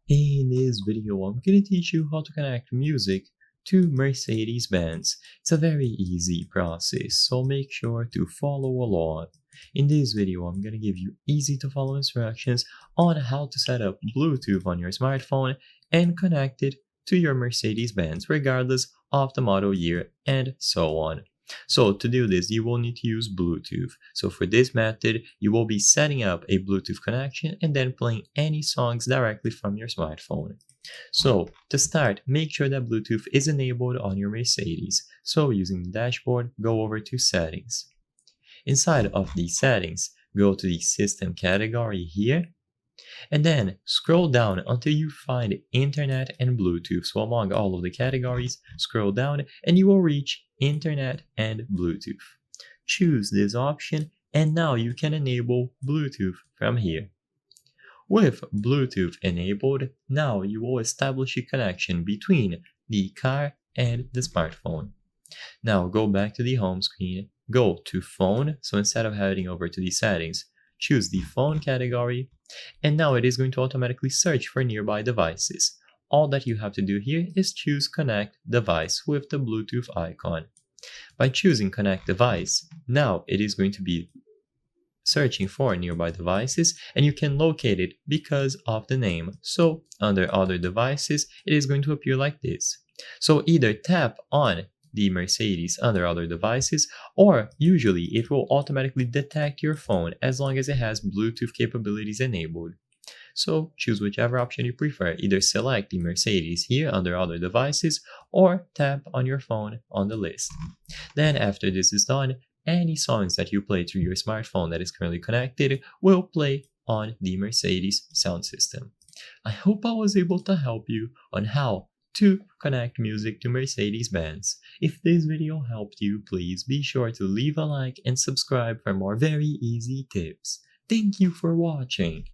In this video, I'm going to teach you how to connect music to Mercedes-Benz. It's a very easy process, so make sure to follow along. In this video, I'm going to give you easy to follow instructions on how to set up Bluetooth on your smartphone and connect it to your Mercedes-Benz regardless of the model year and so on. So to do this, you will need to use Bluetooth. So for this method, you will be setting up a Bluetooth connection and then playing any songs directly from your smartphone. So to start, make sure that Bluetooth is enabled on your Mercedes. So using the dashboard, go over to Settings. Inside of the settings, go to the System category here, and then scroll down until you find Internet and Bluetooth. So among all of the categories, scroll down and you will reach Internet and Bluetooth. Choose this option and now you can enable Bluetooth from here. With Bluetooth enabled, now you will establish a connection between the car and the smartphone. Now go back to the home screen, go to Phone, so instead of heading over to the settings, choose the Phone category, and now it is going to automatically search for nearby devices. All that you have to do here is choose Connect Device with the Bluetooth icon. By choosing Connect Device, now it is going to be searching for nearby devices and you can locate it because of the name. So under Other Devices, it is going to appear like this. So either tap on the Mercedes under Other Devices, or usually it will automatically detect your phone as long as it has Bluetooth capabilities enabled. So choose whichever option you prefer, either select the Mercedes here under Other Devices or tap on your phone on the list. Then after this is done, any songs that you play through your smartphone that is currently connected will play on the Mercedes sound system. I hope I was able to help you on how to connect music to Mercedes-Benz. If this video helped you, please be sure to leave a like and subscribe for more very easy tips. Thank you for watching.